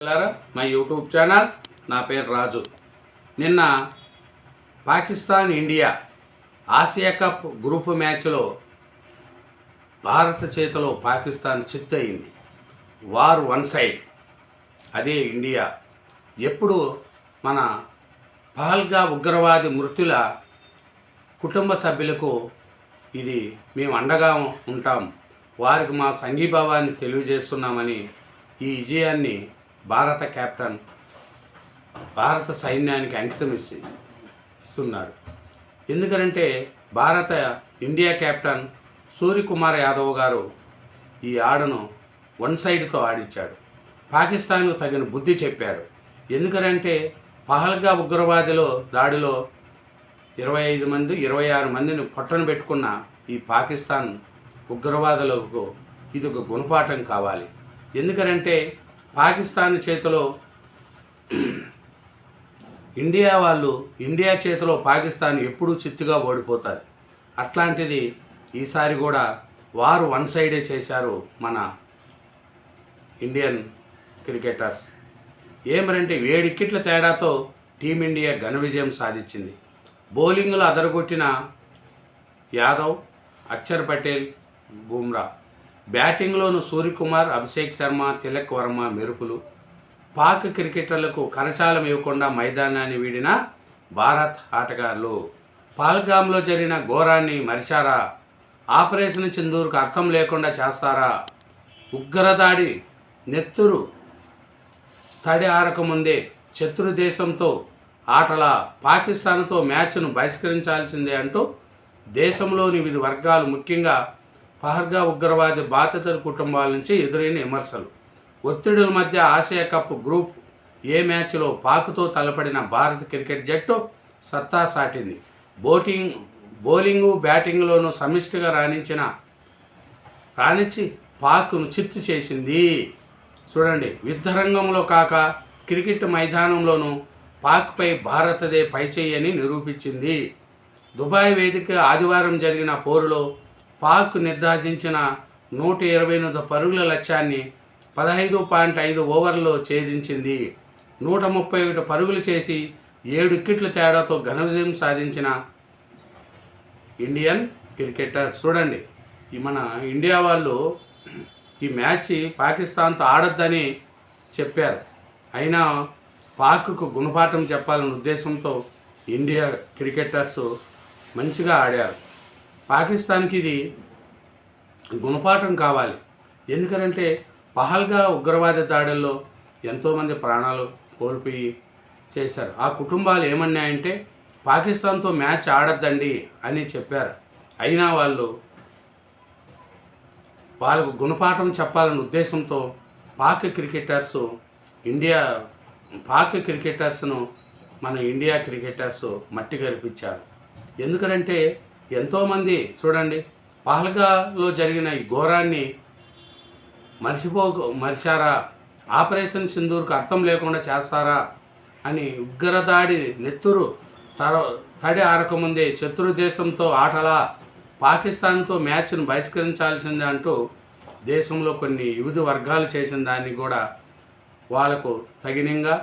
మా YouTube channel. నా పేరు రాజు. నిన్న Pakistan India Asia cup group మ్యాచ్లో భారత చేతిలో పాకిస్తాన్ చిత్తు అయింది. War one side. అదే ఇండియా ఎప్పుడు మన పహల్గా ఉగ్రవాది మృతుల కుటుంబ సభ్యులకు ఇది మేము అండగా ఉంటాం, వారికి మా సంఘీభావాన్ని తెలియజేస్తున్నామని ఈ విజయాన్ని భారత కెప్టెన్ భారత సైన్యానికి అంకితం ఇస్తున్నాడు. ఎందుకంటే ఇండియా కెప్టెన్ సూర్యకుమార్ యాదవ్ గారు ఈ ఆటను వన్ సైడ్తో ఆడించాడు. పాకిస్తాన్కు తగిన బుద్ధి చెప్పాడు. ఎందుకంటే పహల్గా ఉగ్రవాదిలో దాడిలో 26 మందిని పొట్టన పెట్టుకున్న ఈ పాకిస్తాన్ ఉగ్రవాదులకు ఇది ఒక గుణపాఠం కావాలి. ఎందుకంటే పాకిస్తాన్ చేతిలో ఇండియా చేతిలో పాకిస్తాన్ ఎప్పుడూ చిత్తుగా ఓడిపోతుంది. అట్లాంటిది ఈసారి కూడా వారు వన్ సైడే చేశారు మన ఇండియన్ క్రికెటర్స్. ఏమరంటే 7 వికెట్ల తేడాతో టీమిండియా ఘన విజయం సాధించింది. బౌలింగ్లో అదరగొట్టిన యాదవ్, అక్షర్ పటేల్, బుమ్రా. బ్యాటింగ్లోనూ సూర్యకుమార్, అభిషేక్ శర్మ, తిలక్ వర్మ మెరుపులు. పాక్ క్రికెటర్లకు కరచాలం ఇవ్వకుండా మైదానాన్ని వీడిన భారత్ ఆటగాళ్లు. పహల్గామ్లో జరిగిన ఘోరాన్ని మరిచారా? ఆపరేషన్ సింధూర్కు అర్థం లేకుండా చేస్తారా? ఉగ్రదాడి నెత్తురు తడి ఆరకముందే శత్రు దేశంతో ఆటల పాకిస్తాన్తో మ్యాచ్ను బహిష్కరించాల్సిందే అంటూ దేశంలోని వివిధ వర్గాలు, ముఖ్యంగా పహల్గా ఉగ్రవాది బాధితుల కుటుంబాల నుంచి ఎదురైన విమర్శలు. ఒత్తిడుల మధ్య ఆసియా కప్ గ్రూప్ ఏ మ్యాచ్లో పాక్తో తలపడిన భారత క్రికెట్ జట్టు సత్తా సాటింది. బౌలింగు బ్యాటింగ్లోనూ సమిష్టిగా రాణించి పాక్ను చిత్తు చేసింది. చూడండి, యుద్ధరంగంలో కాక క్రికెట్ మైదానంలోనూ పాక్పై భారతదే పైచేయి అని నిరూపించింది. దుబాయ్ వేదిక ఆదివారం జరిగిన పోరులో పాక్ నిర్దేశించిన 128 పరుగుల లక్ష్యాన్ని 15.5 ఓవర్లలో ఛేదించింది. 131 పరుగులు చేసి 7 వికెట్ల తేడాతో ఘన విజయం సాధించిన ఇండియన్ క్రికెటర్స్. చూడండి, మన ఇండియా వాళ్ళు ఈ మ్యాచ్ పాకిస్తాన్తో ఆడొద్దని చెప్పారు. అయినా పాక్కు గుణపాఠం చెప్పాలనే ఉద్దేశంతో ఇండియా క్రికెటర్స్ మంచిగా ఆడారు. పాకిస్తాన్కి ఇది గుణపాఠం కావాలి. ఎందుకంటే పహల్గా ఉగ్రవాద దాడుల్లో ఎంతోమంది ప్రాణాలు కోల్పోయి చేశారు. ఆ కుటుంబాలు ఏమన్నాయంటే పాకిస్తాన్తో మ్యాచ్ ఆడద్దండి అని చెప్పారు. అయినా వాళ్ళకు గుణపాఠం చెప్పాలనే ఉద్దేశంతో పాక్ క్రికెటర్స్ను మన ఇండియా క్రికెటర్స్ మట్టి గరిపించారు. ఎందుకంటే ఎంతోమంది చూడండి, పహల్గాలో జరిగిన ఈ ఘోరాన్ని మరిచారా? ఆపరేషన్ సింధూర్కు అర్థం లేకుండా చేస్తారా అని ఉగ్రదాడి నెత్తురు తడి ఆరకముందే శత్రు దేశంతో ఆటలా పాకిస్తాన్తో మ్యాచ్ను బహిష్కరించాల్సిందే అంటూ దేశంలో కొన్ని వివిధ వర్గాలు చేసిన దాన్ని కూడా వాళ్ళకు తగినంగా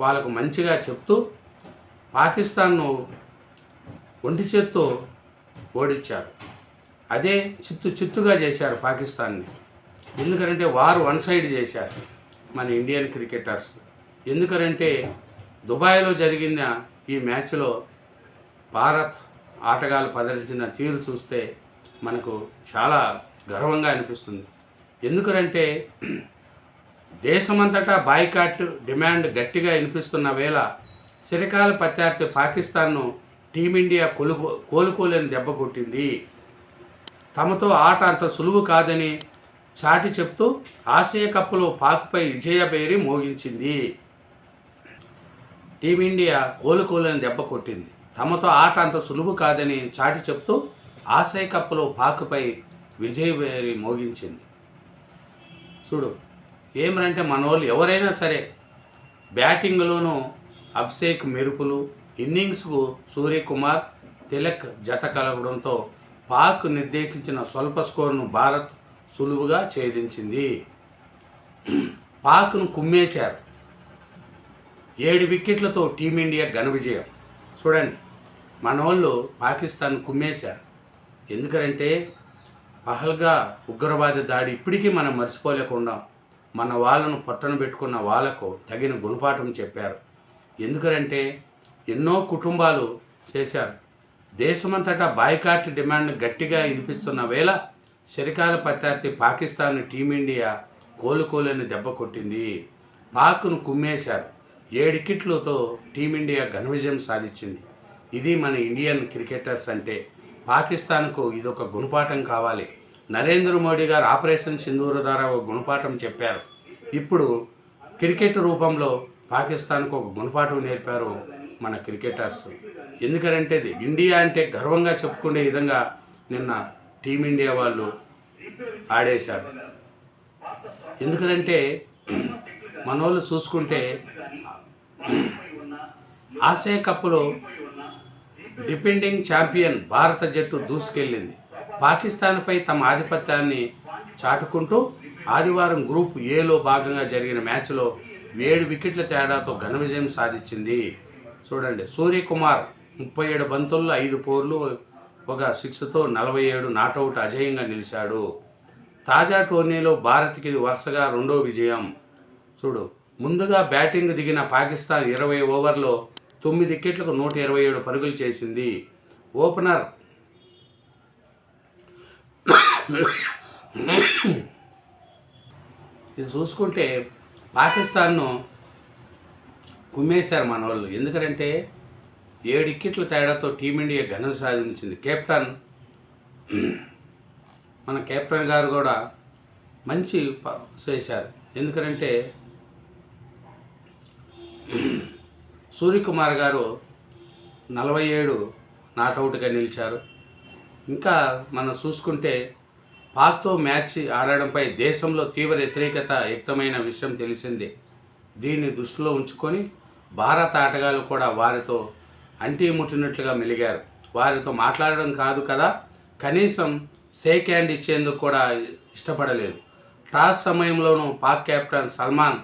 వాళ్ళకు మంచిగా చెప్తూ పాకిస్తాన్ను ఒంటి చేత్తో ఓడించారు. అదే చిత్తుగా చేశారు పాకిస్తాన్ని. ఎందుకంటే వారు వన్ సైడ్ చేశారు మన ఇండియన్ క్రికెటర్స్. ఎందుకంటే దుబాయ్లో జరిగిన ఈ మ్యాచ్లో భారత్ ఆటగాళ్ళు ప్రదర్శించిన తీరు చూస్తే మనకు చాలా గర్వంగా అనిపిస్తుంది. ఎందుకంటే దేశమంతటా బాయ్కాట్ డిమాండ్ గట్టిగా వినిపిస్తున్న వేళ చిరకాల ప్రత్యర్థి పాకిస్తాన్ను టీమిండియా కోలుకోలేని దెబ్బ కొట్టింది. తమతో ఆట అంత సులువు కాదని చాటి చెప్తూ ఆసియా కప్లో పాక్పై విజయభేరి మోగించింది. టీమిండియా కోలుకోలేని దెబ్బ కొట్టింది. తమతో ఆట అంత సులువు కాదని చాటి చెప్తూ ఆసియా కప్లో పాక్పై విజయభేరి మోగించింది. చూడు, ఏమనంటే మనోళ్ళు ఎవరైనా సరే బ్యాటింగ్లోనూ అభిషేక్ మెరుపులు, ఇన్నింగ్స్కు సూర్యకుమార్, తిలక్ జత కలగడంతో పాక్ నిర్దేశించిన స్వల్ప స్కోరును భారత్ సులువుగా ఛేదించింది. పాక్ను కుమ్మేశారు. 7 వికెట్లతో టీమిండియా ఘన విజయం. చూడండి, మనోళ్ళు పాకిస్తాన్ కుమ్మేశారు. ఎందుకంటే పహల్గా ఉగ్రవాద దాడి ఇప్పటికీ మనం మర్చిపోలేకుండా మన వాళ్ళను పట్టణ పెట్టుకున్న వాళ్ళకు తగిన గుణపాఠం చెప్పారు. ఎందుకంటే ఎన్నో కుటుంబాలు చేశారు. దేశమంతటా బాయ్కాట్ డిమాండ్ గట్టిగా వినిపిస్తున్న వేళ చిరకాల ప్రత్యర్థి పాకిస్తాన్ టీమిండియా కోలుకోలేని దెబ్బ కొట్టింది. పాక్ను కుమ్మేశారు. 7 వికెట్లతో టీమిండియా ఘన విజయం సాధించింది. ఇది మన ఇండియన్ క్రికెటర్స్ అంటే. పాకిస్తాన్కు ఇదొక గుణపాఠం కావాలి. నరేంద్ర మోడీ గారు ఆపరేషన్ సింధూర్ ద్వారా ఒక గుణపాఠం చెప్పారు. ఇప్పుడు క్రికెట్ రూపంలో పాకిస్తాన్కు ఒక గుణపాఠం నేర్పారు మన క్రికెటర్స్. ఎందుకంటే ఇండియా అంటే గర్వంగా చెప్పుకునే విధంగా నిన్న టీమిండియా వాళ్ళు ఆడేశారు. ఎందుకంటే మనోళ్ళు చూసుకుంటే ఆసియా కప్లో డిఫెండింగ్ ఛాంపియన్ భారత జట్టు దూసుకెళ్ళింది. పాకిస్తాన్పై తమ ఆధిపత్యాన్ని చాటుకుంటూ ఆదివారం గ్రూప్ ఏలో భాగంగా జరిగిన మ్యాచ్లో 7 వికెట్ల తేడాతో ఘన విజయం సాధించింది. చూడండి, సూర్యకుమార్ 37 బంతుల్లో 5 4లు ఒక 6తో 47 నాటౌట్ అజేయంగా నిలిచాడు. తాజా టోర్నీలో భారత్కి ఇది వరుసగా 2వ విజయం. చూడు, ముందుగా బ్యాటింగ్ దిగిన పాకిస్తాన్ 20 ఓవర్లో 9 వికెట్లకు 127 పరుగులు చేసింది. ఓపెనర్ ఇది చూసుకుంటే పాకిస్తాన్ను కుమ్మేశారు మన వాళ్ళు. ఎందుకంటే 7 వికెట్ల తేడాతో టీమిండియా ఘనం సాధించింది. మన కెప్టెన్ గారు కూడా మంచి చేశారు. ఎందుకంటే సూర్యకుమార్ గారు 47 నాట్అవుట్గా నిలిచారు. ఇంకా మనం చూసుకుంటే పాక్తో మ్యాచ్ ఆడడంపై దేశంలో తీవ్ర వ్యతిరేకత వ్యక్తమైన విషయం తెలిసిందే. దీన్ని దృష్టిలో ఉంచుకొని భారత ఆటగాళ్లు కూడా వారితో అంటీ ముట్టినట్లుగా మెలిగారు. వారితో మాట్లాడడం కాదు కదా, కనీసం షేక్ హ్యాండ్ ఇచ్చేందుకు కూడా ఇష్టపడలేదు. టాస్ సమయంలోనూ పాక్ కెప్టెన్ సల్మాన్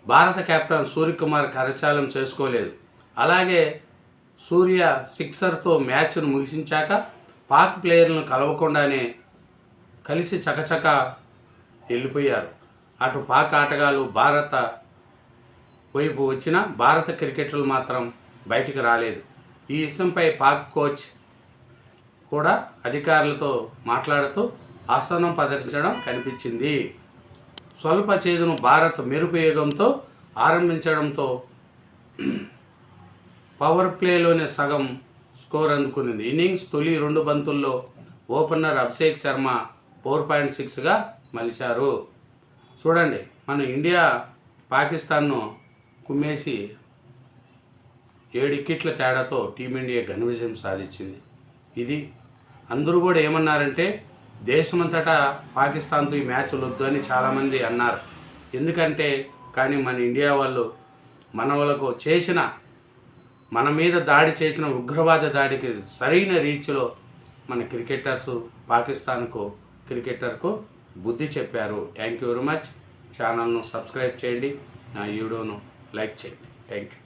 భారత కెప్టెన్ సూర్యకుమార్ కరచాలం చేసుకోలేదు. అలాగే సూర్య సిక్సర్తో మ్యాచ్ను ముగిసించాక పాక్ ప్లేయర్లను కలవకుండానే కలిసి చకచక వెళ్ళిపోయారు. అటు పాక్ ఆటగాళ్ళు భారత వైపు వచ్చిన భారత క్రికెటర్లు మాత్రం బయటికి రాలేదు. ఈ విషయంపై పాక్ కోచ్ కూడా అధికారులతో మాట్లాడుతూ అసహనం ప్రదర్శించడం కనిపించింది. స్వల్ప చేదును భారత్ మెరుపయోగంతో ఆరంభించడంతో పవర్ ప్లేలోనే సగం స్కోర్ అందుకునింది. ఇన్నింగ్స్ తొలి 2 బంతుల్లో ఓపెనర్ అభిషేక్ శర్మ 4.6గా మలిచారు. చూడండి, మన ఇండియా పాకిస్తాన్ను కుమ్మేసి 7 వికెట్ల తేడాతో టీమిండియా ఘన విజయం సాధించింది. ఇది అందరూ కూడా ఏమన్నారంటే దేశమంతటా పాకిస్తాన్తో ఈ మ్యాచ్లు వద్దు అని చాలామంది అన్నారు. ఎందుకంటే కానీ మన ఇండియా వాళ్ళు మన వాళ్ళకు చేసిన మన మీద దాడి చేసిన ఉగ్రవాద దాడికి సరైన రీచ్లో మన క్రికెటర్సు పాకిస్తాన్కు క్రికెటర్కు బుద్ధి చెప్పారు. Thank you very much. ఛానల్ను సబ్స్క్రైబ్ చేయండి, నా వీడియోను లైక్ చేయండి. Thank you.